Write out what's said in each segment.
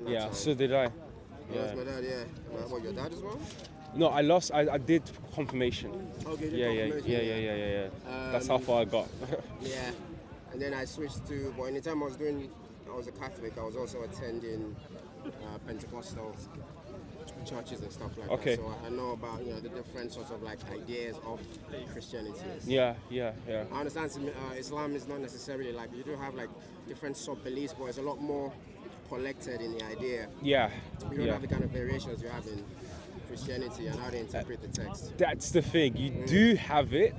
Yeah, time. so did I. Yeah. That's my dad, yeah. What, your dad as well? No, I did confirmation. Okay, Yeah. That's how far I got. Yeah. And then I switched to, but in the time I was a Catholic, I was also attending Pentecostal churches and stuff like that. So I know about the different sorts of like ideas of Christianity. Yeah. I understand Islam is not necessarily like, you do have like different sub-beliefs, but it's a lot more collected in the idea. Yeah. You don't have the kind of variations you have in Christianity and how they interpret the text. That's the thing. You do have it.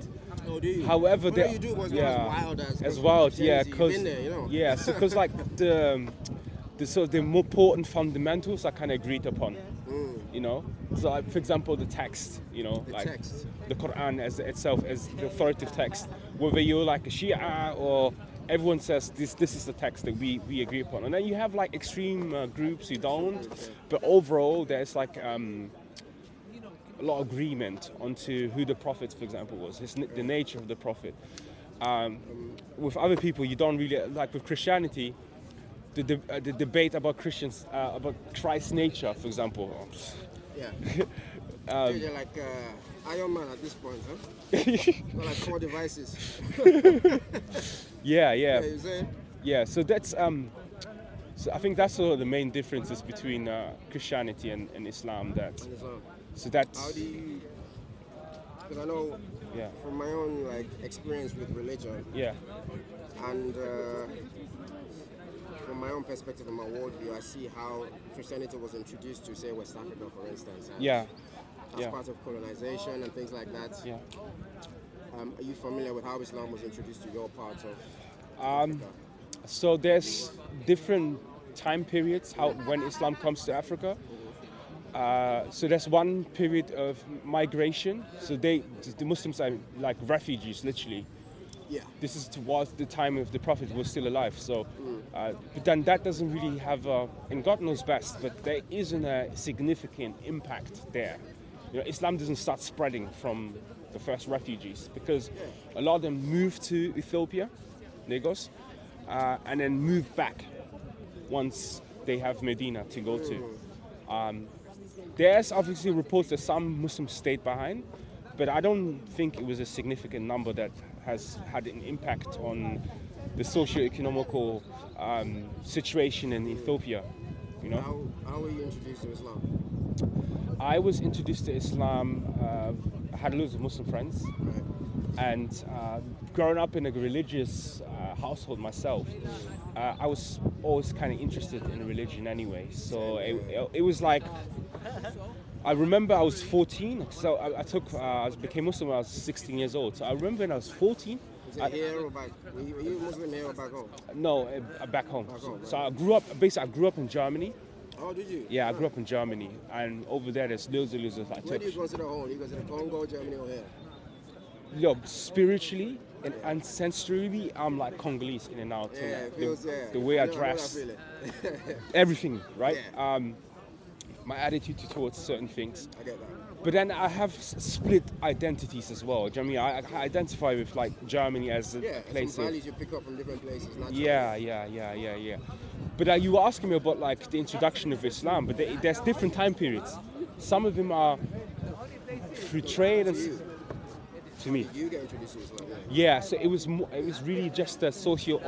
Oh, do you? However, you do was not as wild, yeah, because so because like the sort of the more important fundamentals are kind of agreed upon. So like, for example, the text, text. The Quran as itself as the authoritative text, whether you're like a Shia or everyone says this is the text that we agree upon, and then you have like extreme groups who don't, but overall there's like a lot of agreement onto who the prophet, for example, was, the nature of the prophet. With other people, you don't really, like with Christianity, the debate about Christians, about Christ's nature, for example. Yeah. You're like Iron Man at this point, huh? Got like 4 devices. Yeah, so that's so I think that's sort of the main differences between Christianity and Islam. So that's. How do you? Because I know from my own like experience with religion. Yeah. And from my own perspective and my worldview, I see how Christianity was introduced to, say, West Africa, for instance. As part of colonization and things like that. Yeah. Are you familiar with how Islam was introduced to your part of Africa? So there's different time periods when Islam comes to Africa. So there's one period of migration. So the Muslims are like refugees, literally. Yeah. This is towards the time of the Prophet was still alive. So, but then that doesn't really have, and God knows best, but there isn't a significant impact there. Islam doesn't start spreading from the first refugees because a lot of them moved to Ethiopia, Lagos, and then moved back once they have Medina to go to. There's obviously reports that some Muslims stayed behind, but I don't think it was a significant number that has had an impact on the socio-economical situation in Ethiopia. How were you introduced to Islam? I was introduced to Islam. I had loads of Muslim friends, and growing up in a religious household myself, I was always kind of interested in religion anyway. So it was like, I remember I was 14, so I became Muslim when I was 16 years old. So I remember when I was 14. Was it here or back? Were you Muslim here or back home? No, back home. So I grew up in Germany. Oh, did you? Yeah, I grew up in Germany, and over there there's loads of like. Where do you consider home? Do you consider Congo, Germany, or here? Spiritually and ancestrally, I'm like Congolese in and out. The way I dress, everything, right? Yeah. My attitude towards certain things. I get that. But then I have split identities as well. Do you know what I mean? I identify with like Germany as a place. Some values you pick up from different places. Naturally. Yeah. But you were asking me about like the introduction of Islam, but there's different time periods. Some of them are through trade and to me. You get introduced to Islam. Yeah, so it was really just a socio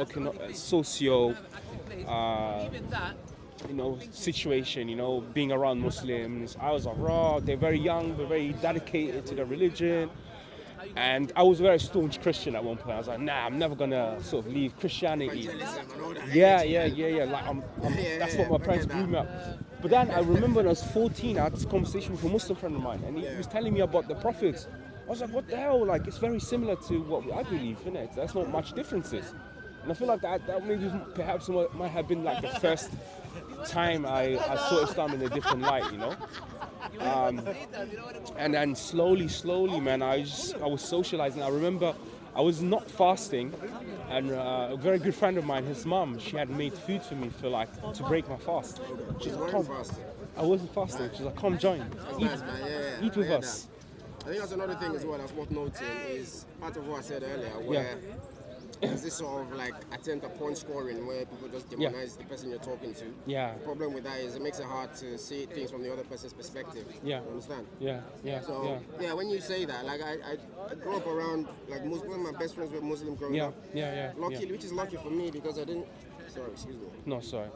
situation, being around Muslims. I was like, raw, they're very young, they're very dedicated to their religion. And I was a very staunch Christian at one point. I was like, nah, I'm never gonna sort of leave Christianity. Yeah. Like, that's what my parents grew me up. But then I remember when I was 14, I had this conversation with a Muslim friend of mine, and he was telling me about the prophets. I was like, what the hell? Like, it's very similar to what I believe, isn't it? There's not much differences. And I feel like that maybe perhaps might have been like the first time I saw Islam in a different light, and then slowly, man, I was socializing. I remember I was not fasting, and a very good friend of mine, his mom, she had made food for me to break my fast. She's like, come. I wasn't fasting. She's like, come join, eat with us. I think that's another thing as well that's worth noting is part of what I said earlier, where there's this sort of like attempt at point scoring where people just demonize the person you're talking to. Yeah. The problem with that is it makes it hard to see things from the other person's perspective. Yeah. You understand? Yeah. Yeah. So when you say that, like I grew up around like one of my best friends were Muslim growing up. Yeah. Lucky, which is lucky for me because I didn't. Sorry, excuse me. No, sorry.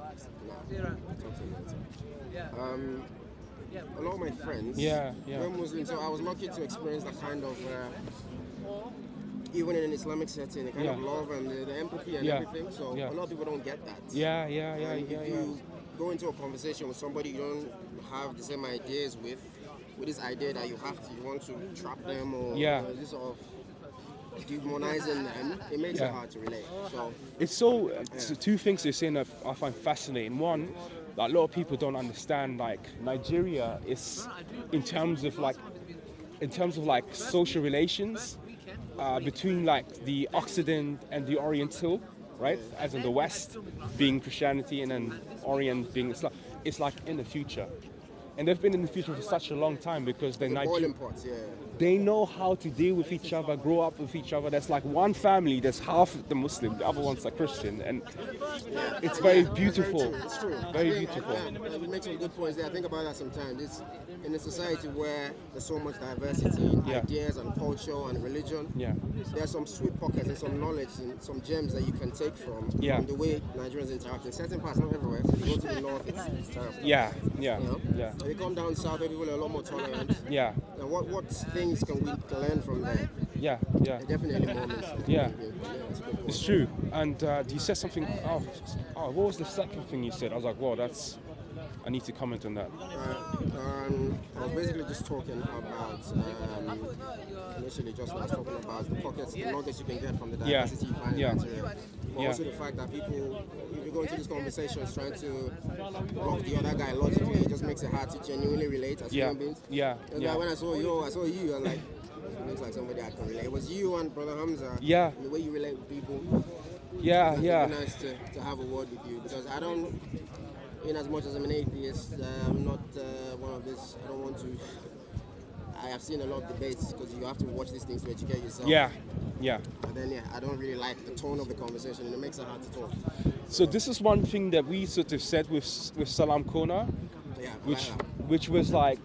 A lot of my friends were Muslim, so I was lucky to experience that kind of, even in an Islamic setting, the kind of love and the empathy and everything. So a lot of people don't get that. If you go into a conversation with somebody you don't have the same ideas with this idea that you want to trap them or this sort of demonizing them, it makes it hard to relate. So it's so two things you're saying that I find fascinating. One, that a lot of people don't understand, like Nigeria is in terms of like social relations between like the Occident and the Oriental, right? As in the West being Christianity and then Orient being Islam. It's like in the future. And they've been in the future for such a long time because they're Nigerian. They know how to deal with each other, grow up with each other. There's like one family, there's half the Muslim, the other one's a Christian, and it's very beautiful. It's true. Very beautiful. You make some good points there. I think about that sometimes. It's in a society where there's so much diversity in ideas and culture and religion. There are some sweet pockets and some knowledge and some gems that you can take from the way Nigerians interact. In certain parts, not everywhere. If you go to the north, it's terrible. If you come down south, where people are a lot more tolerant. And what things can we learn from there? Definitely moments. It's true. And you said something. What was the second thing you said? I was like, wow, I need to comment on that. I was basically just talking about initially I was talking about the pockets, the nuggets you can get from the diversity you find in Nigeria. But also the fact that people, if you go into these conversations trying to block the other guy logically, it just makes it hard to genuinely relate as human beings. When I saw you, I was like, it looks like somebody I can relate. It was you and Brother Hamza. And the way you relate with people. It'd be nice to have a word with you because I don't. In as much as I'm an atheist, I'm not one of this. I don't want to. I have seen a lot of debates because you have to watch these things to educate yourself. But then I don't really like the tone of the conversation, and it makes it hard to talk. So this is one thing that we sort of said with Salam Kona, which was like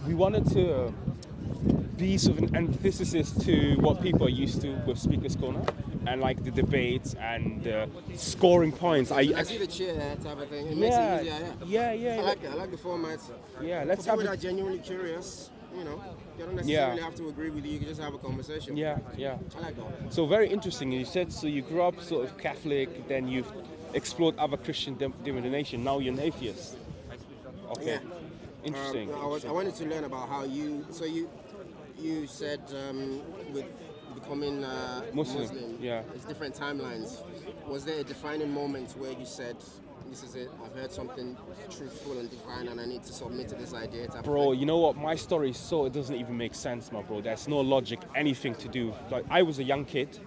we wanted to be sort of an antithesis to what people are used to with Speaker's Corner. And like the debates and scoring points. I see the cheer type of thing. It makes it easier. I like it. I like the format. Let's have. People that are genuinely curious, you don't necessarily have to agree with you. You can just have a conversation. I like that. So very interesting. You said so. You grew up sort of Catholic, then you've explored other Christian denominations. Now you're an atheist. Okay. Interesting. I wanted to learn about how you. So you said with becoming Muslim, it's different timelines. Was there a defining moment where you said, this is it, I've heard something truthful and divine and I need to submit to this idea? Bro, you know what, my story is so, it doesn't even make sense, my bro. There's no logic, anything to do. Like, I was a young kid.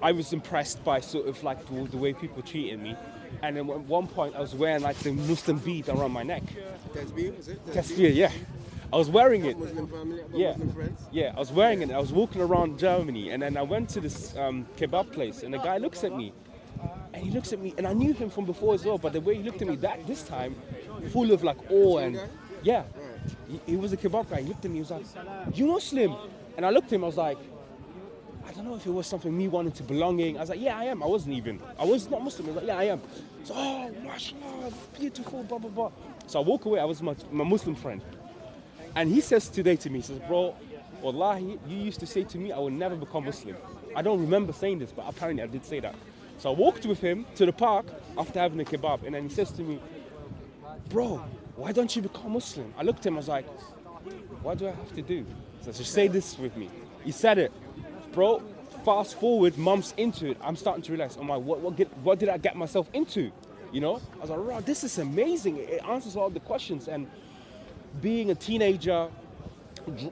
I was impressed by sort of like the way people treated me. And then at one point I was wearing like the Muslim bead around my neck. Tasbih, is it? Tasbih, yeah. I was wearing it. Muslim family, Muslim friends? I was wearing it. I was walking around Germany, and then I went to this kebab place, and the guy looks at me, and he looks at me, and I knew him from before as well, but the way he looked at me this time, full of like awe and he was a kebab guy. He looked at me, he was like, "You Muslim?" And I looked at him, I was like, I don't know if it was something me wanting to belonging. I was like, yeah, I am. I was not Muslim. I was like, yeah, I am. So, oh, mashallah, beautiful, blah, blah, blah. So I walk away. I was my Muslim friend. And he says today to me, he says, bro, wallahi, you used to say to me, I will never become Muslim. I don't remember saying this, but apparently I did say that. So I walked with him to the park after having a kebab, and then he says to me, bro, why don't you become Muslim? I looked at him, I was like, what do I have to do? So just say this with me. He said it. Bro, fast forward months into it, I'm starting to realize, oh my, what did I get myself into? You know? I was like, bro, this is amazing. It answers all the questions. And being a teenager,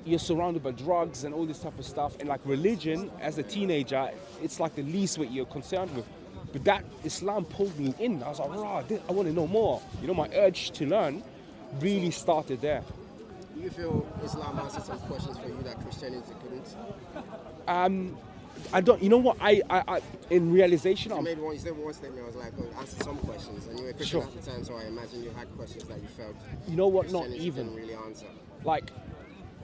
you're surrounded by drugs and all this type of stuff. And like religion, as a teenager, it's like the least what you're concerned with. But that Islam pulled me in. I was like, bro, I want to know more. You know, my urge to learn really started there. Do you feel Islam answered some questions for you that Christianity couldn't? I don't. You know what? I in realization, You said one statement. I was like, oh, answer some questions, and you were a Christian at the time, so I imagine you had questions that you felt. You know what? Not Christianity even didn't really answer. like,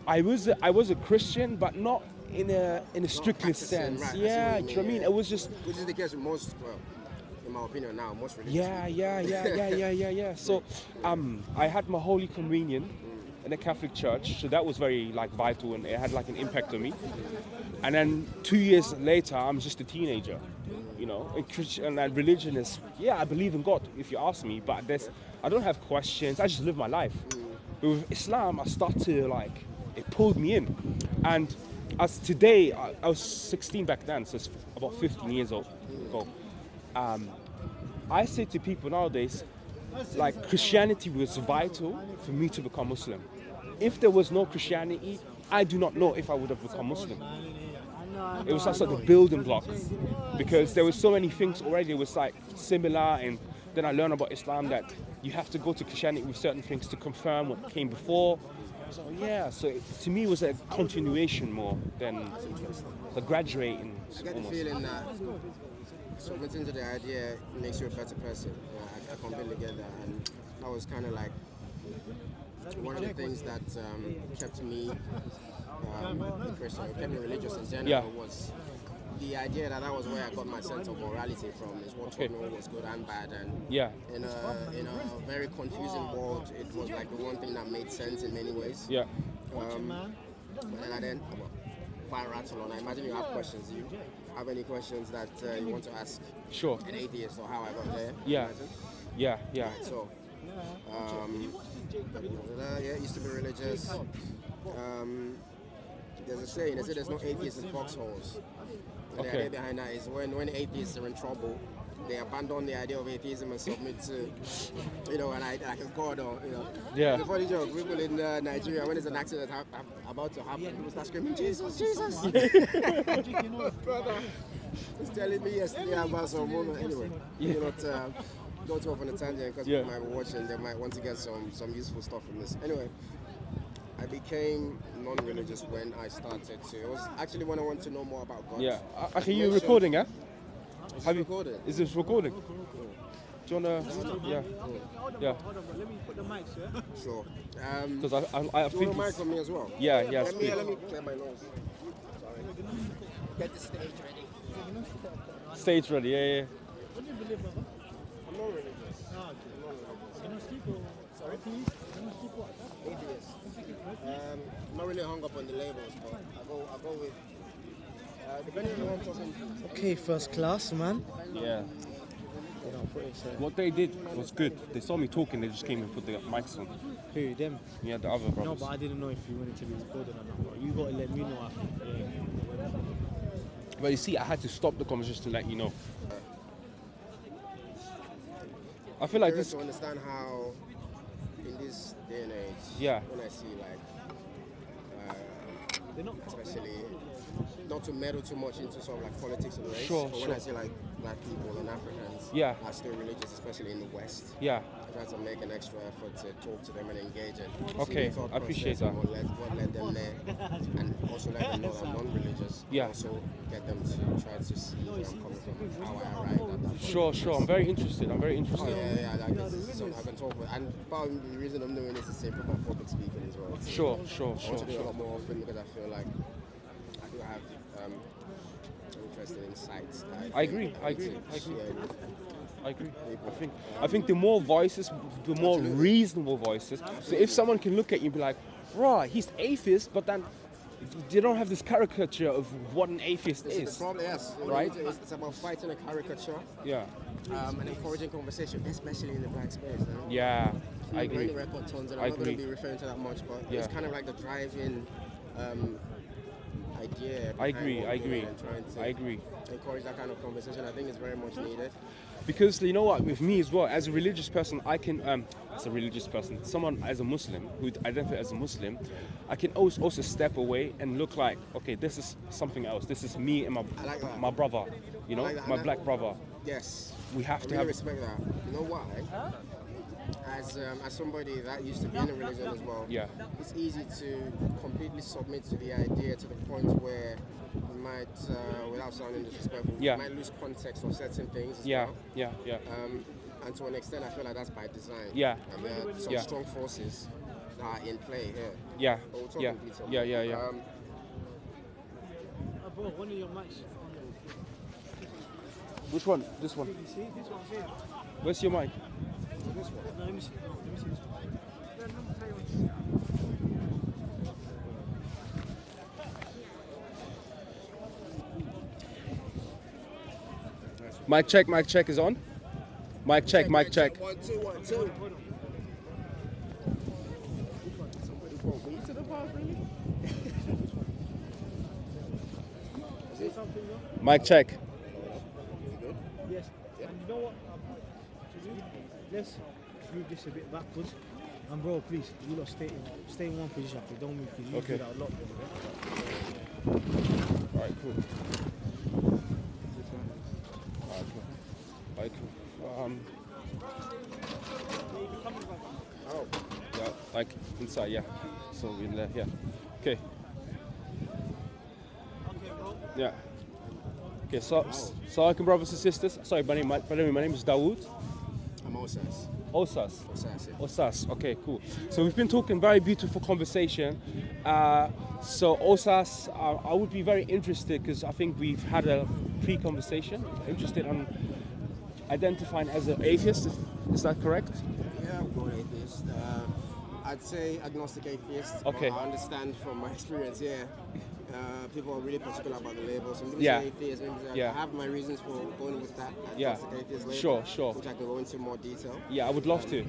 I was a Christian, but not in a strictly sense. Right, Yeah, do you know what I mean? It was just. Which is the case with most, well, in my opinion now, most religious Yeah. So, I had my Holy Communion in a Catholic church, so that was very like vital, and it had like an impact on me. And then 2 years later, I'm just a teenager, you know. And religion is, I believe in God, if you ask me, but I don't have questions. I just live my life. But with Islam, I start to like, it pulled me in. And as today, I was 16 back then, so it's about 15 years ago. I say to people nowadays, like, Christianity was vital for me to become Muslim. If there was no Christianity, I do not know if I would have become Muslim. It was just like the building blocks, because there were so many things already. It was like similar, and then I learned about Islam that you have to go to Christianity with certain things to confirm what came before. So to me it was a continuation more than a graduating. I get the feeling that submitting to the idea makes you a better person. I completely get that, and that was kind of like one of the things that kept me a Christian, kept me religious in general, was the idea that was where I got my sense of morality from. Is what told me what was good and bad, and in a very confusing world, it was like the one thing that made sense in many ways. But then if I rattle on, I imagine you have questions. You have any questions that you want to ask? Sure. An atheist, or how I got there? Yeah. Right, so, used to be religious. There's a saying, they say there's no atheists in foxholes. And the idea behind that is when atheists are in trouble, they abandon the idea of atheism and submit to, like a god, or, The funny joke, people in Nigeria, when there's an accident about to happen, people start screaming, Jesus, Jesus! Brother, he's telling me yesterday about some woman. Anyway, go too off on a tangent, because people might be watching, they might want to get some useful stuff from this. Anyway, I became non-religious when I started to. It was actually when I wanted to know more about God. Yeah. Are you recording, eh? Have you recorded? Is this recording? Do you wanna? Yeah. Let me put the mic, sir. Sure. Because I do you want a mic on me as well? Yeah. Let me clear my nose. Sorry. Get the stage ready. Stage ready, yeah. What do you believe, brother? I'm not religious. Sorry? Atheist. I'm not really hung up on the labels, but I go with. Depending on who I'm talking to. Okay, first class, man. Yeah. What they did was good. They saw me talking, they just came and put the mics on. Who, them? Yeah, the other brothers. No, but I didn't know if you wanted to be recorded or not. But you gotta let me know after. But you see, I had to stop the conversation to let you know. I feel like this. To understand how, in this day and age, when I see especially not to meddle too much into sort of like politics and race, but when I see like black people and Africans are still religious, especially in the West, I try to make an extra effort to talk to them and engage it. Okay, I appreciate that. What led them there, and also let them know that I'm non-religious. Also get them to try to see where I'm coming from, how I arrived at that point. Sure. I'm very interested. Oh, yeah. I can talk with, and part of the reason I'm doing this is to improve my public speaking as well. Sure. I want to do it a lot more often, because I feel like I do have interesting insights. I agree. I think the more voices, the more reasonable voices. So if someone can look at you and be like, right, he's atheist, but then they don't have this caricature of what an atheist is. The problem, yes. Right? It's about fighting a caricature. And encouraging conversation, especially in the black space. Yeah, I agree. Record tons, and I'm not going to be referring to that much, but it's kind of like the driving idea. I agree. Encourage that kind of conversation. I think it's very much needed. Because you know what, with me as well, as a religious person, I can, someone as a Muslim who identifies as a Muslim, I can also step away and look like, okay, this is something else. This is me and my brother, my black brother. Yes. We have to respect that. You know why? as somebody that used to be in a religion as well, it's easy to completely submit to the idea to the point where you might, without sounding disrespectful, you might lose context of certain things as well. And to an extent, I feel like that's by design. And there are some strong forces that are in play here. But we'll talk in detail. Bro, one of your mics. Which one? This one. You see? This one here. Where's your mic? This one. No, let me see. Let me see this one. Mic check is on. Mic check. 1 2 1 2. Somebody brought weed to the bar, really? Say something, no? Mic check. Yes. And you know what? Let's move this a bit backwards. And bro, please, you lot stay in one position. Please. Don't move, because you do that a lot. Alright, cool. Alright, cool. Oh. Yeah, like inside, yeah. So in there, yeah. Okay. Okay, bro. Yeah. Okay, so welcome, brothers and sisters. Sorry, my name is Dawood. I'm Osas. Osas. Osas, yeah. Osas. Okay, cool. So we've been talking very beautiful conversation. So Osas, I would be very interested because I think we've had a pre-conversation. Interested on identifying as an atheist. Is that correct? Yeah, I'm going atheist. I'd say agnostic atheist. Okay. But I understand from my experience here. People are really particular about the label. Some people Yeah. say atheist. I have my reasons for going with that. Yeah. Agnostic atheist label, Sure. which I can go into more detail. Yeah, I would love to. Yeah.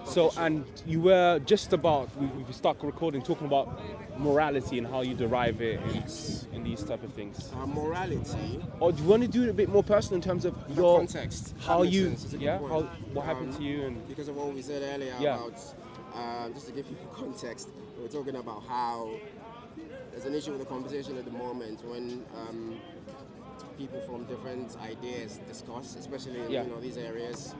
So, and you were just about, we start recording, talking about morality and how you derive it in these type of things. Morality. Or do you want to do it a bit more personal in terms of The your context. how That makes you, sense. It's a good yeah, point. what happened to you and Because of what we said earlier about, just to give people context, we were talking about how there's an issue with the conversation at the moment when people from different ideas discuss, especially in these areas.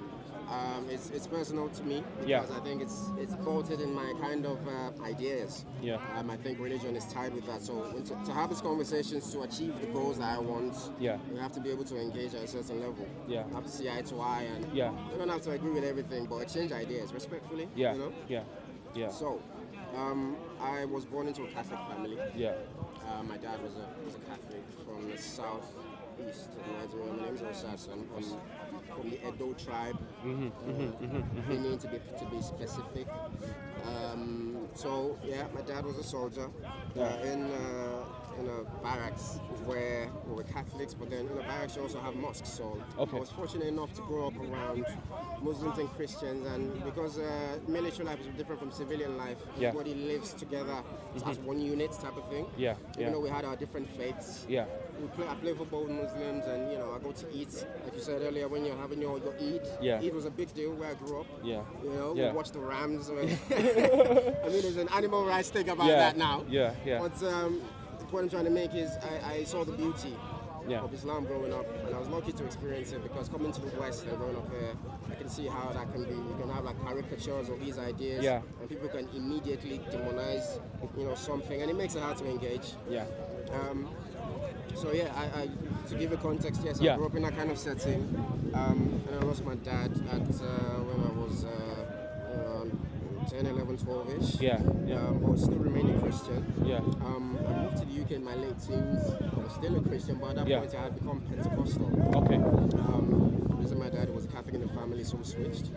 It's personal to me because I think it's bolted in my kind of ideas. I think religion is tied with that. So to have these conversations to achieve the goals that I want, we have to be able to engage at a certain level. We have to see eye to eye, and we don't have to agree with everything, but exchange ideas respectfully. You know? So I was born into a Catholic family. My dad was a Catholic from the southeast of Nigeria. My name is Osas. I'm from the Edo tribe, meaning to be specific. So yeah, my dad was a soldier in a barracks where we were Catholics, but then in the barracks you also have mosques. So I was fortunate enough to grow up around Muslims and Christians, and because military life is different from civilian life, everybody lives together as one unit type of thing. Even though we had our different faiths. I play football with Muslims, and I go to eat. Like you said earlier, when you're having your Eid, Eid was a big deal where I grew up. We watched the Rams. I mean, there's an animal rights thing about that now. But the point I'm trying to make is I saw the beauty of Islam growing up, and I was lucky to experience it because coming to the West and growing up here, I can see how that can be. You can have like caricatures of these ideas, and people can immediately demonize, something, and it makes it hard to engage. So I to give a context, yes, I grew up in that kind of setting, and I lost my dad at when I was 10, 11, 12-ish. But still remaining Christian. I moved to the UK in my late teens. I was still a Christian, but at that point I had become Pentecostal. Because my dad was a Catholic in the family, so we switched.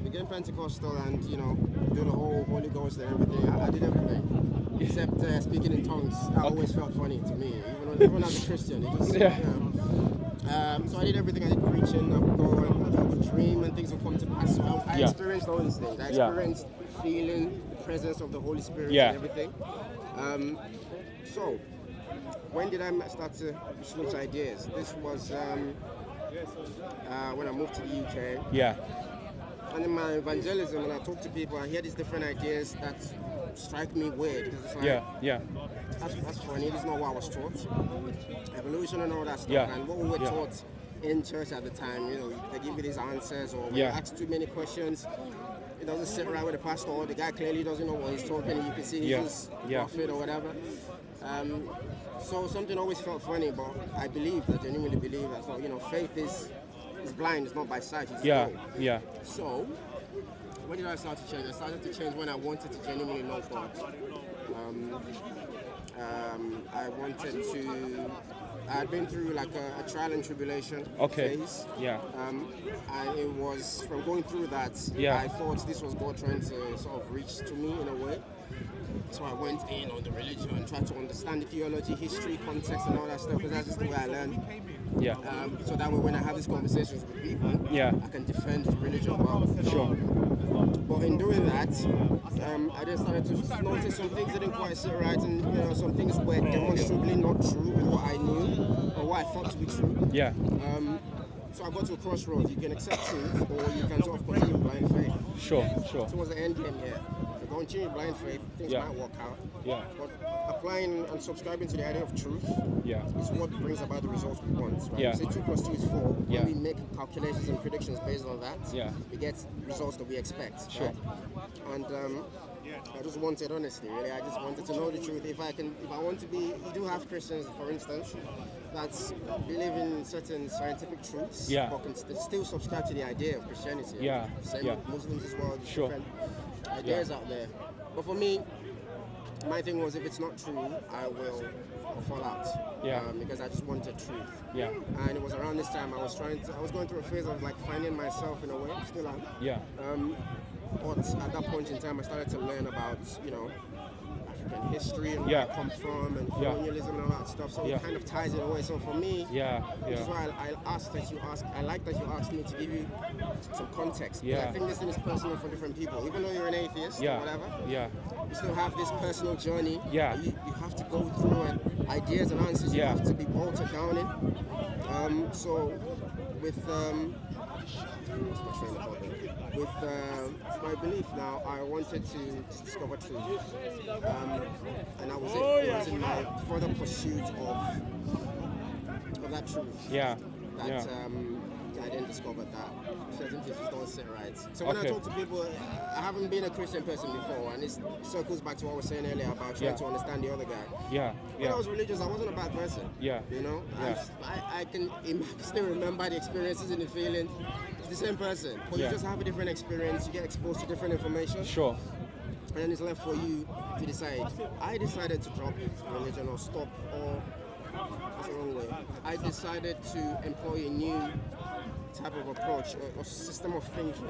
Became Pentecostal and do the whole Holy Ghost and everything. I did everything. Except speaking in tongues, that always felt funny to me, even as a Christian. It just, so I did everything. I did preaching. I would go and I would dream, and things would come to pass. So I experienced all these things. I experienced feeling the presence of the Holy Spirit and everything. So when did I start to switch ideas? This was when I moved to the UK. And in my evangelism, when I talk to people, I hear these different ideas that strike me weird because it's like, that's funny. This is not what I was taught. Evolution and all that stuff, and what we were taught in church at the time, you know, they give you these answers, or when you ask too many questions, it doesn't sit right with the pastor, or the guy clearly doesn't know what he's talking, you can see he's just prophet or whatever. So something always felt funny, but I genuinely believe that, you know, faith is blind, it's not by sight, it's blind. So, when did I start to change? I started to change when I wanted to genuinely know God. I had been through like a trial and tribulation phase. And it was from going through that, I thought this was God trying to sort of reach to me in a way. So I went in on the religion and tried to understand the theology, history, context, and all that stuff, because that's just the way I learned. So that way when I have these conversations with people, I can defend religion well. Sure. But in doing that, I then started to notice some things didn't quite sit right, and you know, some things were demonstrably not true with what I knew or what I thought to be true. So I got to a crossroads. You can accept truth, or you can sort of continue blind faith. Sure. So it was the end game here. If you continue blind faith, things might work out. But applying and subscribing to the idea of truth is what brings about the results we want. Right? Say 2 + 2 is 4. When we make calculations and predictions based on that, we get results that we expect. Sure. Right? And I just wanted honesty, really. I just wanted to know the truth. If I want to be, you do have Christians, for instance, that believe in certain scientific truths, but can still subscribe to the idea of Christianity. Same with Muslims as well. Different ideas out there. But for me, my thing was, if it's not true, I will fall out. Because I just wanted truth. And it was around this time I was going through a phase of like finding myself in a way, still am. But at that point in time, I started to learn about, you know, African history and where I come from, and colonialism and all that stuff. So it kind of ties in a way. So for me, which is why I like that you asked me to give you some context. I think this thing is personal for different people. Even though you're an atheist or whatever, you still have this personal journey. You have to go through, and ideas and answers you have to be bolted down in. So with with my belief now, I wanted to discover truth, and that was it. It was in my further pursuit of that truth. I didn't discover that certain things don't sit right. So when I talk to people, I haven't been a Christian person before, and this circles back to what I was saying earlier about trying to understand the other guy. When I was religious, I wasn't a bad person. You know, I can still remember the experiences and the feelings. It's the same person, but you just have a different experience. You get exposed to different information. And then it's left for you to decide. I decided to drop religion or stop, or that's the wrong way. I decided to employ a new type of approach or system of thinking,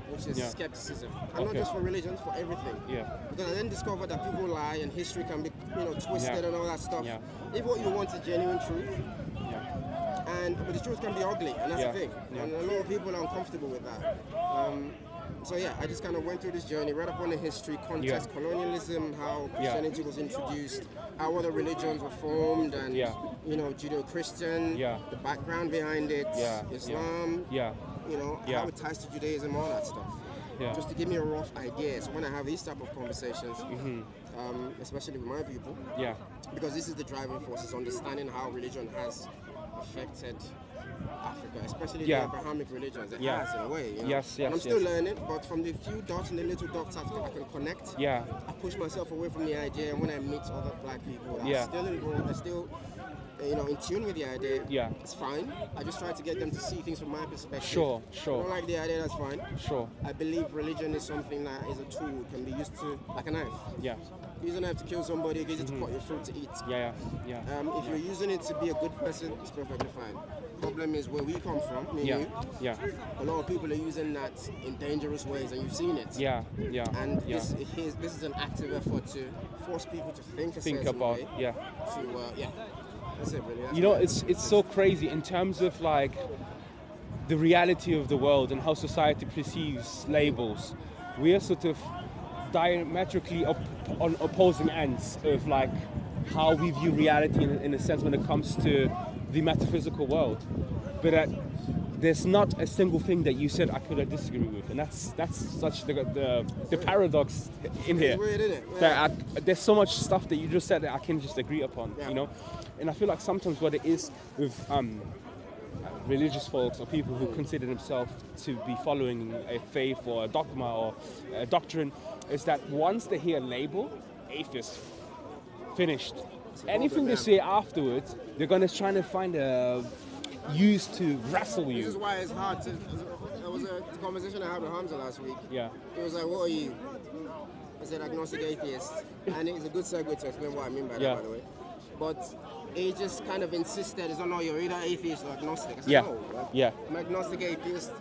which is skepticism. And not just for religions, for everything. Because I then discovered that people lie and history can be, you know, twisted and all that stuff. If what you want is genuine truth, but the truth can be ugly, and that's the thing. And a lot of people are uncomfortable with that. So I just kind of went through this journey, read up on the history, context, colonialism, how Christianity was introduced, how other religions were formed, and you know, Judeo-Christian, the background behind it, Islam, you know, how it ties to Judaism, all that stuff. Just to give me a rough idea. So when I have these type of conversations, especially with my people, because this is the driving force, is understanding how religion has affected Africa, especially the Abrahamic religions. It has, in a way. You know? And I'm still learning, but from the few dots and the little dots I can connect, I push myself away from the idea, and when I meet other black people that are still involved, are still, you know, in tune with the idea, it's fine. I just try to get them to see things from my perspective. I don't like the idea, that's fine. I believe religion is something that is a tool, can be used to, like a knife. You don't have to kill somebody, you use it to cut your fruit to eat. If you're using it to be a good person, it's perfectly fine. The problem is where we come from, me and you, a lot of people are using that in dangerous ways, and you've seen it. And this is an active effort to force people to think a certain about way. That's it, really. That's you know, it's so crazy in terms of like the reality of the world and how society perceives labels. We are sort of diametrically on opposing ends of like how we view reality in a sense when it comes to the metaphysical world. But there's not a single thing that you said I could disagree with, and that's such the paradox in here. It's weird, isn't it? That there's so much stuff that you just said that I can just agree upon, you know. And I feel like sometimes what it is with religious folks or people who consider themselves to be following a faith or a dogma or a doctrine is that once they hear a label, atheist, finished. Anything they say afterwards, they're going to try to find a use to wrestle you. This is why it's hard to. There was a conversation I had with Hamza last week. Yeah. He was like, "What are you?" I said, "Agnostic atheist," and it's a good segue to explain what I mean by that, by the way. But he just kind of insisted, "It's not, no, you're either atheist or agnostic." I said, "No, like, I'm agnostic atheist.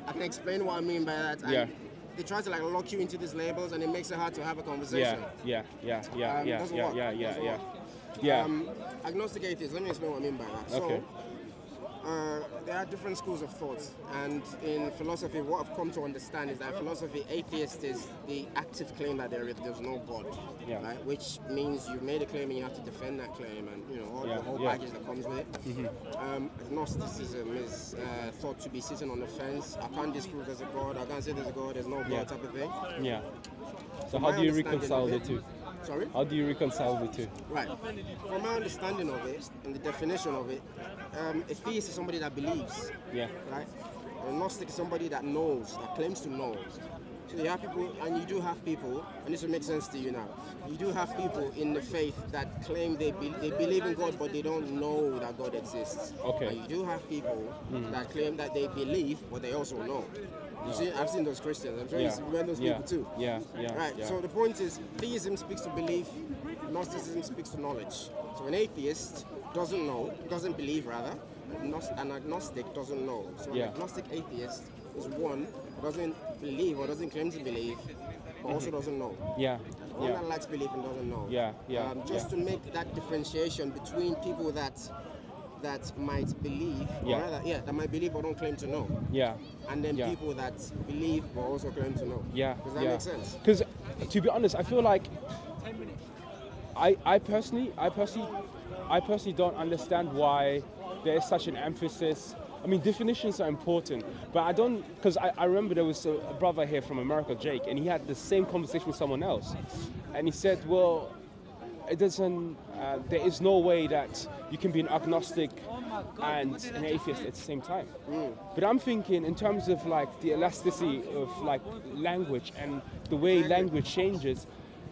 I can explain what I mean by that." And they try to like lock you into these labels, and it makes it hard to have a conversation. Agnostic atheist. Let me explain what I mean by that. Okay. So, there are different schools of thought, and in philosophy, what I've come to understand is that in philosophy, atheist is the active claim that there's no God, right? Which means you made a claim and you have to defend that claim, and you know all the whole baggage that comes with it. Agnosticism is thought to be sitting on the fence. I can't disprove there's a God. I can't say there's a God. There's no God type of thing. Yeah. So how do you reconcile the two? Sorry? How do you reconcile the two? Right. From my understanding of it and the definition of it, a theist is somebody that believes. Yeah. Right? An agnostic is somebody that knows, that claims to know. So you have people, and you do have people, and this will make sense to you now. You do have people in the faith that claim they believe in God, but they don't know that God exists. Okay. And you do have people that claim that they believe, but they also know. You see, I've seen those Christians. I'm sure you've met those people too. Right. So the point is, theism speaks to belief. Gnosticism speaks to knowledge. So an atheist doesn't know, doesn't believe rather. An agnostic doesn't know. So an agnostic atheist is one who doesn't believe or doesn't claim to believe, but also doesn't know. One that lacks belief and doesn't know. Just to make that differentiation between people that might believe, or rather, that might believe but don't claim to know. And then people that believe but also claim to know. Does that make sense? Because, to be honest, I feel like I personally don't understand why there is such an emphasis. I mean, definitions are important, but I don't, because I remember there was a brother here from America, Jake, and he had the same conversation with someone else, and he said, well, it doesn't, there is no way that you can be an agnostic and an atheist at the same time. But I'm thinking in terms of like the elasticity of like language and the way language changes,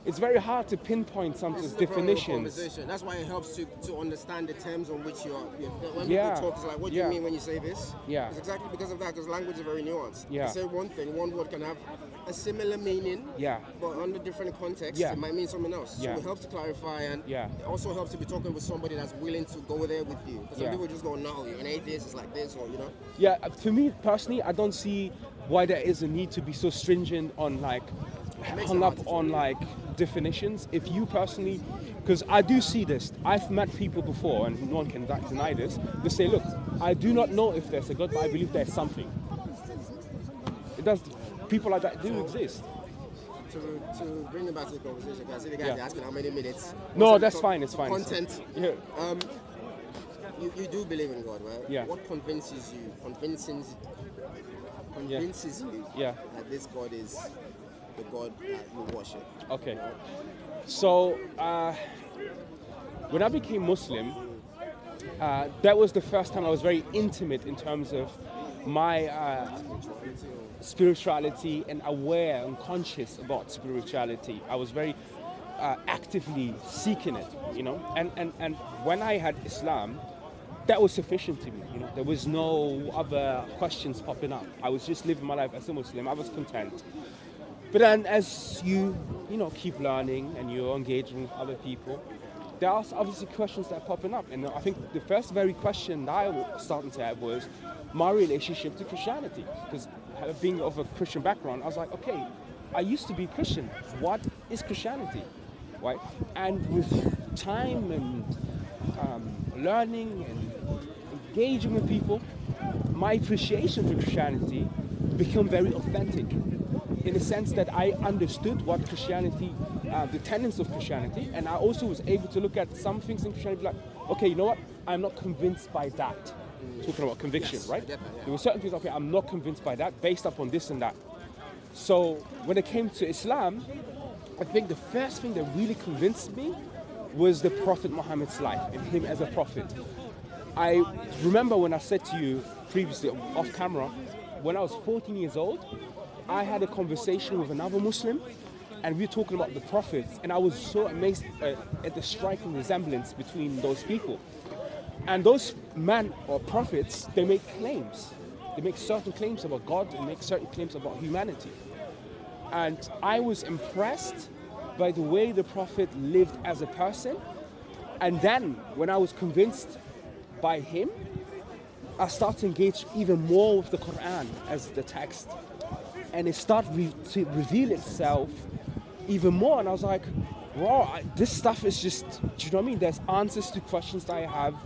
it's very hard to pinpoint something's definitions. That's why it helps to understand the terms on which when people talk, it's like, what do you mean when you say this? It's exactly because of that, because language is very nuanced. You say one thing, one word can have a similar meaning, but under different contexts, it might mean something else. So it helps to clarify, and it also helps to be talking with somebody that's willing to go there with you. Because some people just go, no, you're an atheist, it's like this, or you know? For me personally, I don't see why there is a need to be so stringent on like, hung up on like definitions. If you personally, because I do see this, I've met people before, and no one can deny this, they say, look, I do not know if there's a God, but I believe there's something. It does. People like that do exist. To bring it back to the conversation, because I see the guys asking how many minutes. No, that's fine, it's fine. Content. You do believe in God, right? What convinces you that this God is the God that you worship? Okay. So, when I became Muslim, that was the first time I was very intimate in terms of my spirituality and aware and conscious about spirituality. I was very actively seeking it, you know. And when I had Islam, that was sufficient to me, you know. There was no other questions popping up. I was just living my life as a Muslim. I was content. But then as you keep learning and you're engaging with other people, there are obviously questions that are popping up. And I think the first very question that I was starting to have was my relationship to Christianity. Because being of a Christian background, I was like, okay, I used to be Christian. What is Christianity? Right? And with time and learning and engaging with people, my appreciation for Christianity became very authentic, in the sense that I understood what Christianity, the tenets of Christianity, and I also was able to look at some things in Christianity like, okay, you know what, I'm not convinced by that. Talking about conviction, right? There were certain things, okay, I'm not convinced by that, based upon this and that. So when it came to Islam, I think the first thing that really convinced me was the Prophet Muhammad's life and him as a prophet. I remember when I said to you previously off camera, when I was 14 years old, I had a conversation with another Muslim, and we were talking about the prophets, and I was so amazed at the striking resemblance between those people. And those men or prophets, they make claims. They make certain claims about God and make certain claims about humanity. And I was impressed by the way the prophet lived as a person. And then, when I was convinced by him, I started to engage even more with the Quran as the text. And it started to reveal itself even more. And I was like, wow, this stuff is just, do you know what I mean? There's answers to questions that I have.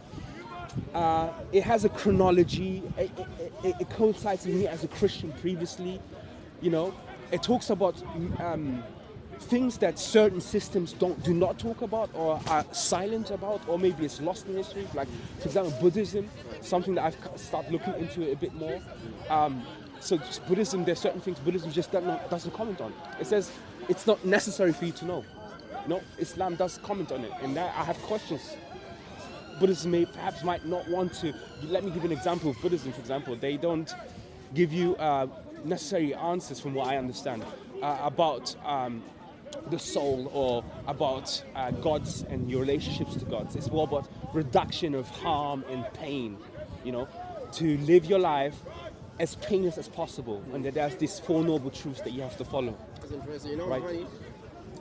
It has a chronology. It coincides with me as a Christian previously. You know, it talks about things that certain systems do not talk about or are silent about, or maybe it's lost in history. Like, for example, Buddhism, something that I've started looking into it a bit more. So Buddhism, there's certain things Buddhism just doesn't comment on. It says it's not necessary for you to know. No, Islam does comment on it, and that I have questions. Buddhism might not want to. Let me give you an example of Buddhism, for example. They don't give you necessary answers, from what I understand, about the soul or about gods and your relationships to gods. It's more about reduction of harm and pain, you know, to live your life as painless as possible. And that there's these four noble truths that you have to follow. That's interesting. You know, right? funny,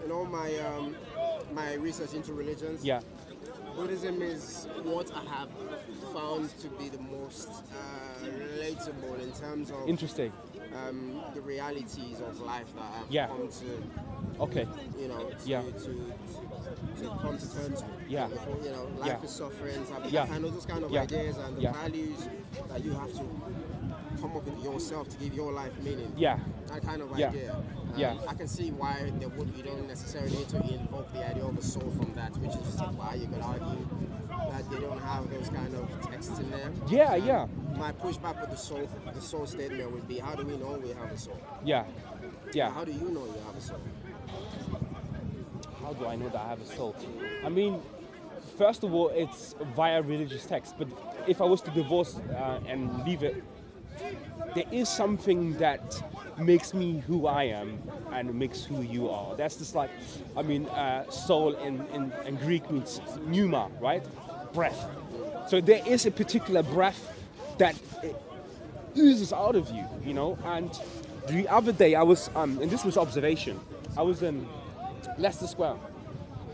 in all my research into religions, yeah, Buddhism is what I have found to be the most relatable in terms of interesting. The realities of life that I've come to, okay, you know, to come to terms with. Yeah. You know, life is suffering, those kind of yeah. ideas and the values that you have to come up with yourself to give your life meaning. Yeah. That kind of Yeah. idea. Yeah. I can see why you don't necessarily need to invoke the idea of a soul from that, which is why you could argue that they don't have those kind of texts in there. Yeah. My pushback with the soul statement would be, how do we know we have a soul? Yeah. How do you know you have a soul? How do I know that I have a soul? I mean, first of all, it's via religious text. But if I was to divorce and leave it, there is something that makes me who I am and makes who you are. That's just like, I mean, soul in Greek means pneuma, right? Breath. So there is a particular breath that oozes out of you, you know. And the other day I was, and this was observation, I was in Leicester Square,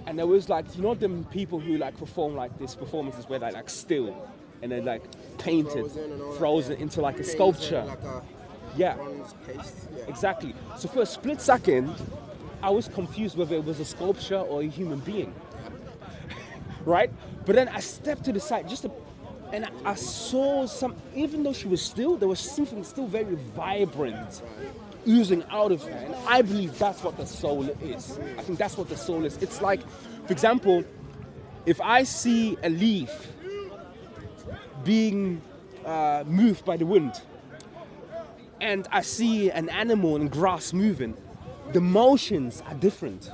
and there was like, you know, them people who like perform like these performances where they're like still and they're like painted, frozen into like a sculpture. Like a bronze paste. Yeah. Exactly. So for a split second, I was confused whether it was a sculpture or a human being. Right? But then I stepped to the side and I saw even though she was still, there was something still very vibrant oozing out of her. And I believe that's what the soul is. I think that's what the soul is. It's like, for example, if I see a leaf being moved by the wind, and I see an animal and grass moving, the motions are different.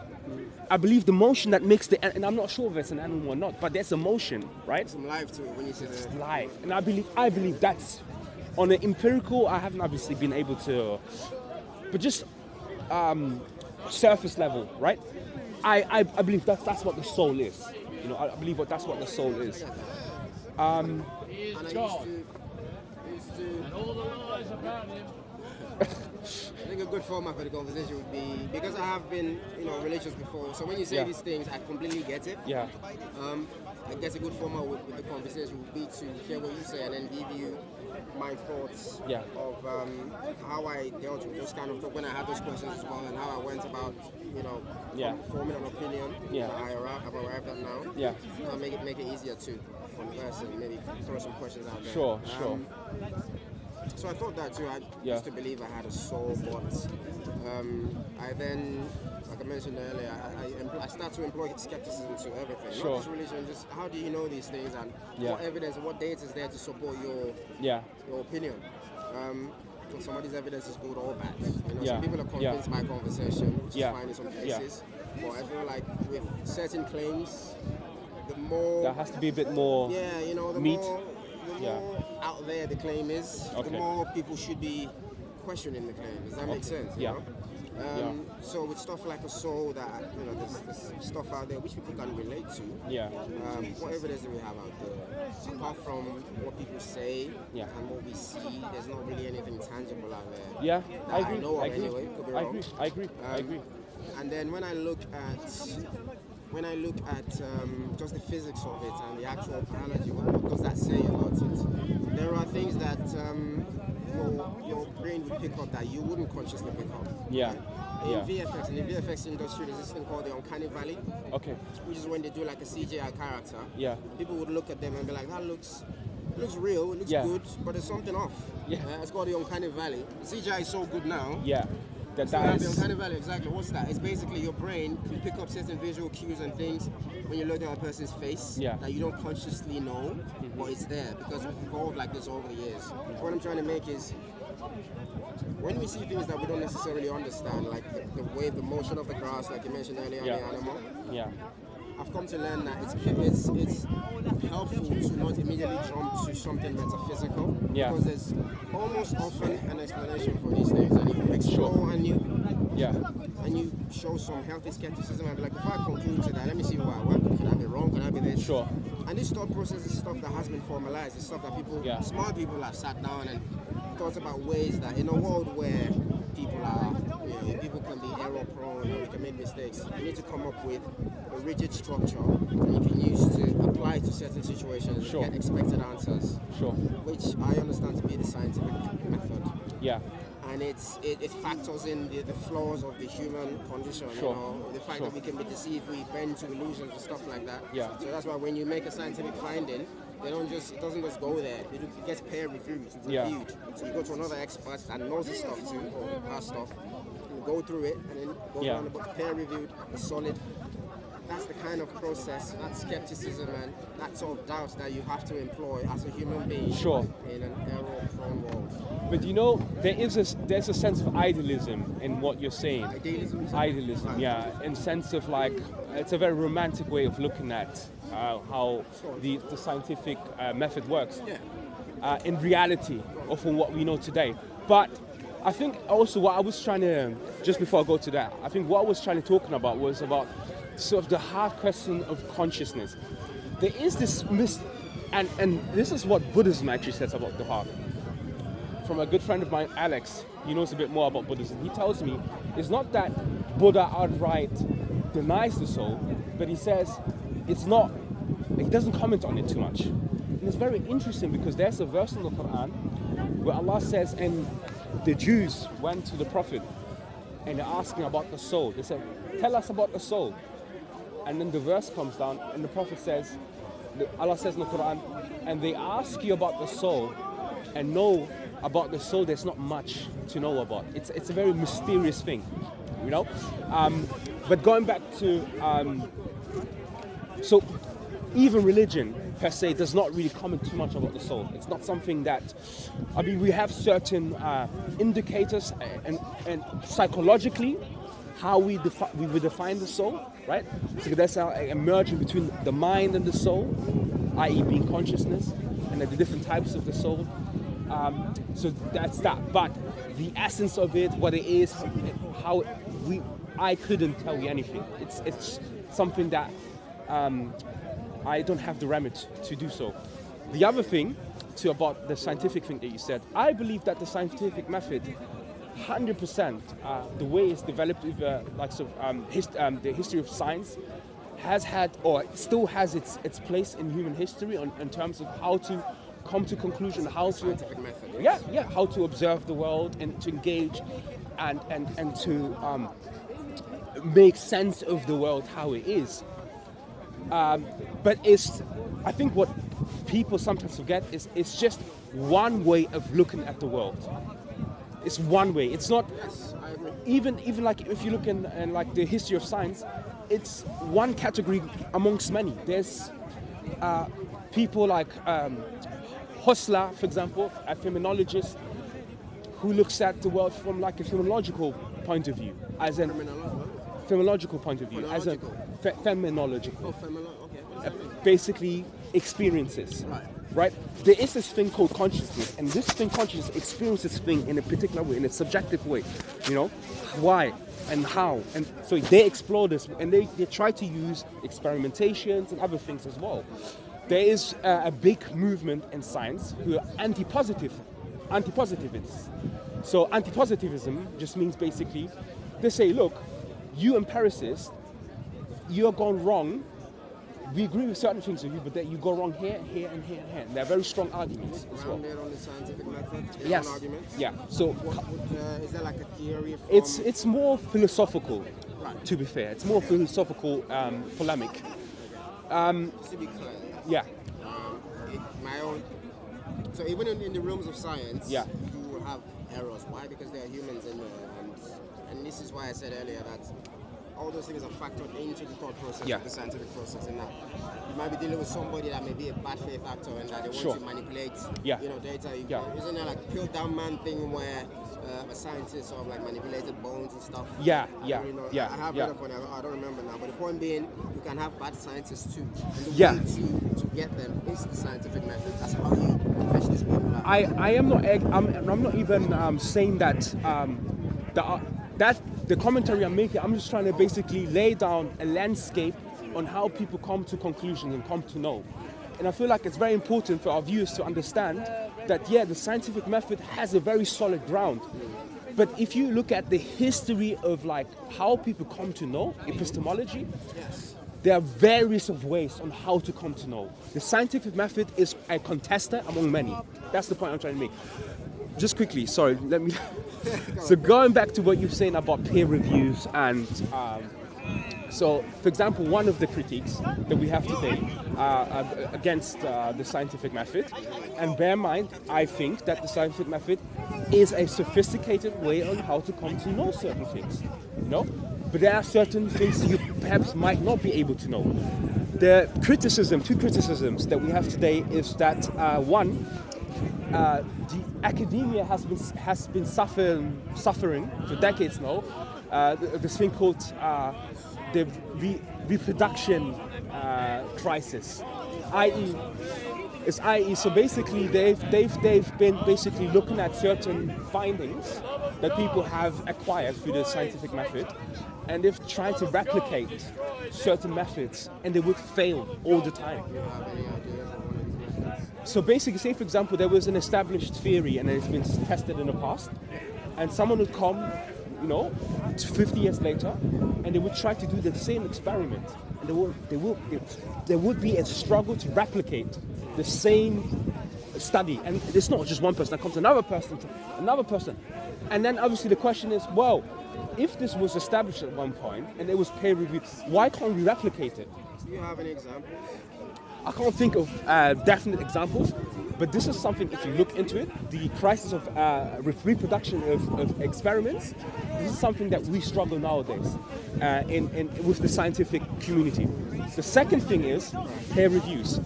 I believe the motion that makes and I'm not sure if it's an animal or not, but there's a motion, right? Some life to it when you see it's life. And I believe that's, on an empirical, I haven't obviously been able to, but just surface level, right? I believe that's what the soul is. You know, I believe that's what the soul is. And I used to and all the lies about him. I think a good format for the conversation would be, because I have been, you know, religious before, so when you say these things, I completely get it. Yeah. I guess a good format with the conversation would be to hear what you say and then give you my thoughts of how I dealt with those kind of thoughts when I had those questions as well, and how I went about, you know, forming an opinion that I've arrived at now. Yeah. And make it easier to converse and maybe throw some questions out there. Sure. So I thought that too. I used to believe I had a soul, but I then, like I mentioned earlier, I start to employ skepticism to everything. Not just religion, just how do you know these things and what evidence and what data is there to support your opinion. So some of these evidence is good or bad. You know, some people are convinced by conversation, which is fine in some cases. But I feel like with certain claims, the more there has to be a bit more the meat. more out there the claim is, the more people should be questioning the claim. Does that make sense? You know? So with stuff like a soul, that there's stuff out there which people can relate to. What evidence do we have out there? Apart from what people say and what we see, there's not really anything tangible out there. I agree. I know of anyway. Could be wrong. I agree. And then when I look at just the physics of it and the actual biology, what does that say about it? There are things that your brain would pick up that you wouldn't consciously pick up. In VFX, in the VFX industry, there's this thing called the uncanny valley. Which is when they do like a CGI character. People would look at them and be like, that looks real, it looks good, but there's something off. It's called the uncanny valley. The CGI is so good now. The uncanny valley, exactly. What's that? It's basically your brain will pick up certain visual cues and things when you look at a person's face that you don't consciously know, but it's there because we've evolved like this over the years. What I'm trying to make is, when we see things that we don't necessarily understand, like the way, the motion of the grass, like you mentioned earlier on the animal, I've come to learn that it's helpful to not immediately jump to something metaphysical, because there's almost often an explanation for these things, and if you explore and you show some healthy skepticism and be like, if I conclude to that, let me see why. Can I be wrong? Can I be this? And this thought process is stuff that has been formalized. It's stuff that people, smart people, have sat down and thought about ways that in a world where people can be error prone and we can make mistakes, you need to come up with a rigid structure that you can use to apply to certain situations and get expected answers. Which I understand to be the scientific method. And it factors in the flaws of the human condition, the fact that we can be deceived, we bend to illusions and stuff like that. So that's why when you make a scientific finding, it doesn't just go there. It gets peer reviewed. So you go to another expert that knows the stuff too, or our stuff. You go through it and then go around the book, peer reviewed, solid. That's the kind of process, that skepticism and that sort of doubt that you have to employ as a human being in an error-prone world. But there's a sense of idealism in what you're saying. Idealism, in sense of like, it's a very romantic way of looking at how the scientific method works in reality or from what we know today. But I think also what I was trying to, just before I go to that, I think what I was trying to talk about was about sort of the hard question of consciousness. There is this and this is what Buddhism actually says about the heart. From a good friend of mine, Alex, he knows a bit more about Buddhism. He tells me it's not that Buddha outright denies the soul, but he says it's not, he doesn't comment on it too much. And it's very interesting because there's a verse in the Quran where Allah says, and the Jews went to the Prophet and they're asking about the soul. They said, tell us about the soul. And then the verse comes down and the Prophet says, Allah says in the Quran, and they ask you about the soul and know about the soul there's not much to know about. It's a very mysterious thing, you know? But going back to, so even religion per se does not really comment too much about the soul. It's not something that, I mean, we have certain indicators and psychologically how we would define the soul, right? So there's a merging between the mind and the soul, i.e. being consciousness, and the different types of the soul. So that's that. But the essence of it, what it is, how I couldn't tell you anything. It's something that I don't have the remit to do so. The other thing, about the scientific thing that you said, I believe that the scientific method, 100%, the way it's developed with the history of science, has had or still has its place in human history in terms of how to come to conclusion, how to scientific method, how to observe the world and to engage and to make sense of the world how it is. But I think what people sometimes forget is it's just one way of looking at the world. It's one way. It's not. Yes, I agree. Even like if you look in like the history of science, it's one category amongst many. There's people like Husserl, for example, a phenomenologist who looks at the world from like a phenomenological point of view, as an phenomenological point of view, as a phenomenological. Oh, okay. basically experiences. Right? There is this thing called consciousness, and this thing, consciousness, experiences this thing in a particular way, in a subjective way. You know, why and how, and so they explore this, and they try to use experimentations and other things as well. There is a big movement in science who are anti-positivists. So anti-positivism just means basically they say, look, you empiricists, you're gone wrong. We agree with certain things with you, but that you go wrong here, here, and here, and here. And they're very strong arguments as well. Grounded on the scientific method? Yes. Arguments? Yeah. So is there like a theory? It's more philosophical, to be fair. It's more philosophical polemic. Just to be clear. Yeah. My own. So even in the realms of science, yeah, you will have errors. Why? Because there are humans in there, and this is why I said earlier that all those things are factored into the thought process of the scientific process, and that you might be dealing with somebody that may be a bad faith actor and that they want to manipulate data. Isn't there like a Pill Down Man thing where a scientist sort of like manipulated bones and stuff? I have read up on it, I don't remember now, but the point being you can have bad scientists too, and the way to get them is the scientific method. That's how you fetch these people out. I'm not even saying that that the commentary I'm making, I'm just trying to basically lay down a landscape on how people come to conclusions and come to know. And I feel like it's very important for our viewers to understand that, the scientific method has a very solid ground. But if you look at the history of like how people come to know, epistemology, there are various of ways on how to come to know. The scientific method is a contester among many. That's the point I'm trying to make. Just quickly, sorry, let me... So going back to what you're saying about peer reviews and... So, for example, one of the critiques that we have today against the scientific method, and bear in mind, I think that the scientific method is a sophisticated way on how to come to know certain things, you know? But there are certain things you perhaps might not be able to know. The two criticisms that we have today is that, one, the academia has been suffering for decades now. This thing called the reproduction crisis, i.e. So basically, they've been basically looking at certain findings that people have acquired through the scientific method, and they've tried to replicate certain methods, and they would fail all the time. So basically, say for example, there was an established theory and it's been tested in the past, and someone would come, 50 years later, and they would try to do the same experiment, and there would be a struggle to replicate the same study. And it's not just one person, there comes another person, and then obviously the question is, well, if this was established at one point and it was peer reviewed, why can't we replicate it? Do you have any examples? I can't think of definite examples, but this is something, if you look into it, the crisis of reproduction of experiments, this is something that we struggle nowadays with the scientific community. The second thing is peer reviews.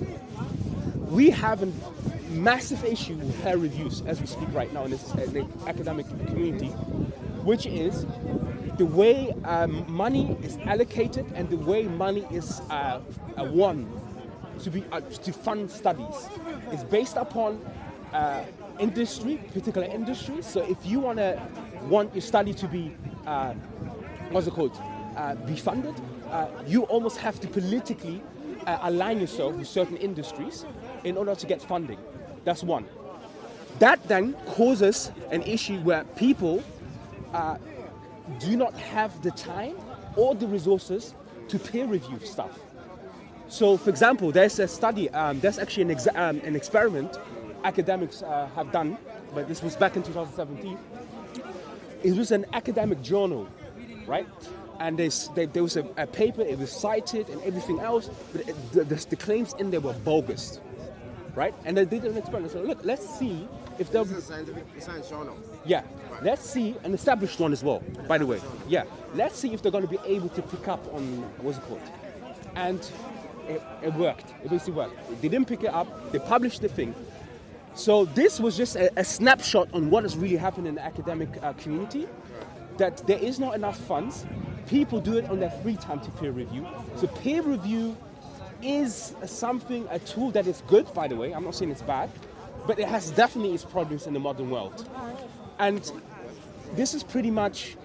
We have a massive issue with peer reviews as we speak right now in the academic community, which is the way money is allocated and the way money is won to fund studies is based upon industry, particular industries. So if you want your study to be, be funded, you almost have to politically align yourself with certain industries in order to get funding. That's one. That then causes an issue where people do not have the time or the resources to peer review stuff. So, for example, there's a study, there's actually an experiment academics have done, but this was back in 2017. It was an academic journal, right? And there was a paper, it was cited and everything else, but the claims in there were bogus, right? And they did an experiment. So, look, let's see if there'll be... This is a science journal. Yeah. Right. Let's see, an established one as well, by the way. Yeah. Let's see if they're going to be able to pick up on, and it worked. It basically worked. They didn't pick it up. They published the thing. So this was just a snapshot on what has really happened in the academic community, that there is not enough funds. People do it on their free time to peer review. So peer review is a tool that is good, by the way. I'm not saying it's bad, but it has definitely its problems in the modern world. And this is pretty much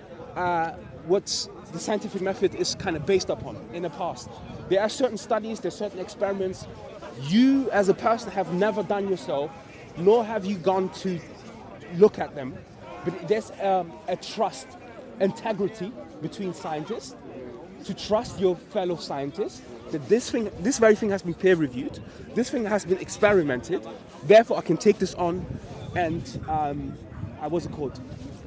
what the scientific method is kind of based upon in the past. There are certain studies, there are certain experiments you as a person have never done yourself, nor have you gone to look at them. But there's a trust, integrity between scientists, to trust your fellow scientists, that this very thing has been peer reviewed, this thing has been experimented, therefore I can take this on and, what's it called,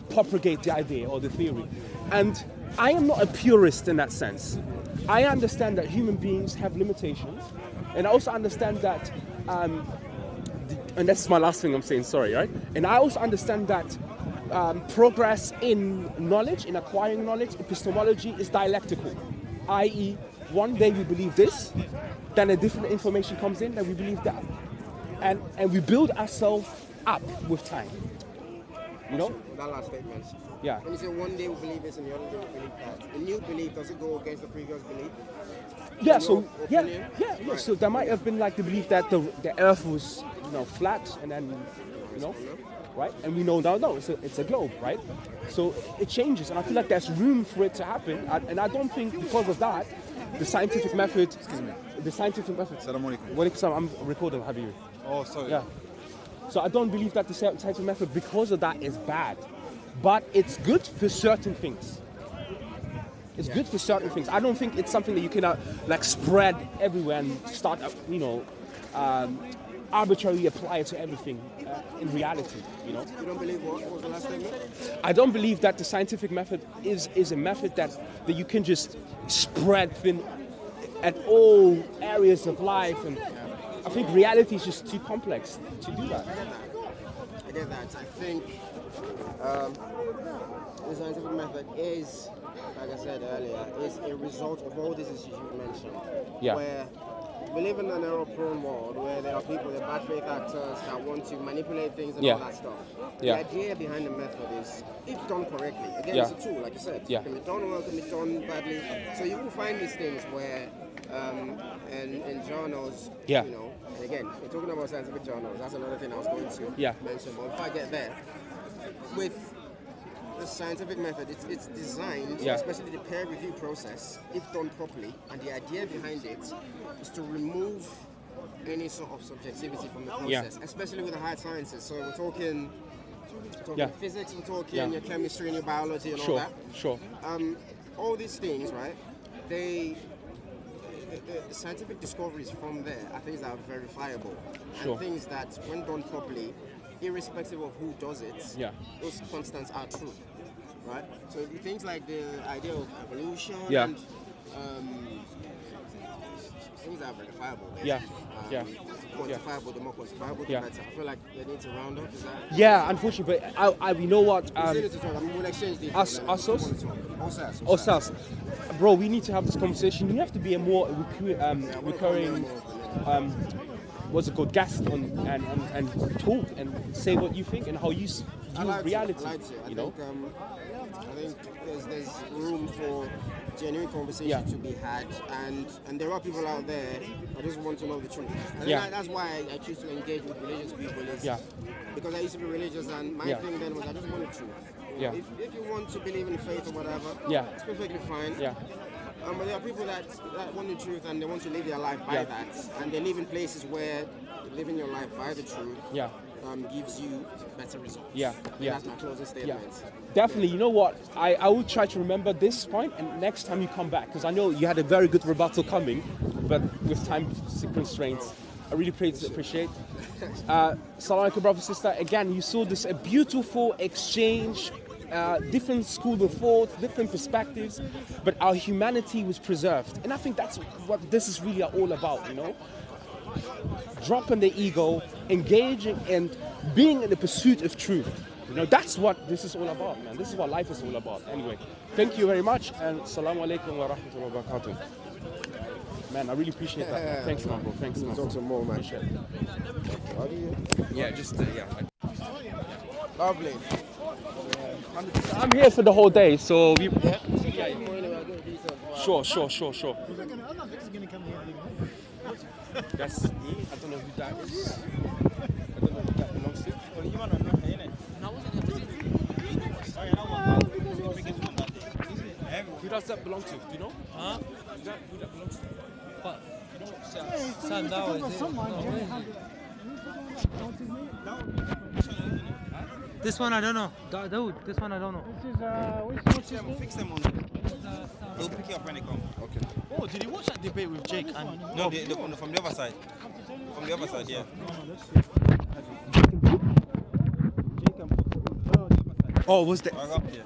propagate the idea or the theory. And I am not a purist in that sense. I understand that human beings have limitations, and I also understand that, and that's my last thing I'm saying, sorry, right? And I also understand that progress in knowledge, in acquiring knowledge, epistemology is dialectical, i.e., one day we believe this, then a different information comes in, then we believe that. And we build ourselves up with time. You know? That last statement. Yeah. When you say one day we believe this and the other day we believe that, the new belief, does it go against the previous belief? Yeah, so opinion? yeah. So there might have been like the belief that the earth was, flat, and then, right? And we know now, no, it's a globe, right? So it changes, and I feel like there's room for it to happen. And I don't think because of that, the scientific method. Excuse me. The scientific method. Assalamu alaikum. I'm recording, Habibi. Oh, sorry. Yeah. So I don't believe that the scientific method, because of that, is bad, but it's good for certain things. It's good for certain things. I don't think it's something that you can spread everywhere and start, arbitrarily apply it to everything in reality. You don't believe what was the last statement? I don't believe that the scientific method is a method that you can just spread thin at all areas of life, and I think reality is just too complex to do that. I get that. I think the scientific method is, like I said earlier, is a result of all these issues you mentioned. Yeah. Where we live in an error-prone world where there are people, the bad faith actors that want to manipulate things and all that stuff. Yeah. The idea behind the method is, if done correctly, again, it's a tool, like you said. Yeah. It can be done well, it can be done badly. So you will find these things where, in journals, and again, we're talking about scientific journals. That's another thing I was going to mention. But if I get there, with the scientific method, it's designed, especially the peer review process, if done properly, and the idea behind it is to remove any sort of subjectivity from the process, especially with the hard sciences. So we're talking physics, we're talking your chemistry and your biology and all that. Sure. All these things, right? The scientific discoveries from there are things that are verifiable, and things that, when done properly, irrespective of who does it, those constants are true, right? So things like the idea of evolution and things that are verifiable. Quantifiable, the more quantifiable, the better. I feel like they need to round up. Is that? Yeah, unfortunately, but you know what? We'll exchange these. Ourselves. Bro, we need to have this conversation. You have to be a more recurring. What's it called, guest and talk and say what you think and how you view reality. I think there's room for genuine conversation to be had, and there are people out there that just want to know the truth. I think that's why I choose to engage with religious people, because I used to be religious, and my thing then was I just wanted truth. If you want to believe in faith or whatever, it's perfectly fine. But there are people that want the truth and they want to live their life by that, and they live in places where living your life by the truth gives you better results. That's my closing statement. Definitely. You know what? I will try to remember this point, and next time you come back, because I know you had a very good rebuttal coming, but with time constraints, I really appreciate. Salam alaikum, brother, sister. Again, you saw this a beautiful exchange. Different school of thought, different perspectives, but our humanity was preserved. And I think that's what this is really all about, dropping the ego, engaging and being in the pursuit of truth. That's what this is all about, man. This is what life is all about. Anyway, thank you very much, and assalamu alaikum wa rahmatullahi wa barakatuh. Man, I really appreciate that. Man. Thanks, man, bro. Thanks, man. Talk some more, man. Lovely. I'm here for the whole day, so we. Sure. That's me. I don't know who that is. I don't know who that belongs to. Well, you man are not here, innit? No, wasn't it? Who does that belong to? Do you know? Huh? Who that belongs to? But Sam Dawood is it? This one I don't know. Dawood, this one I don't know. This is, what's his name? Fix them on. They'll pick you up when they come. Okay. Oh, did you watch that debate with Jake? And No, from the other side. From the other side, yeah. oh, was that? Up, yeah.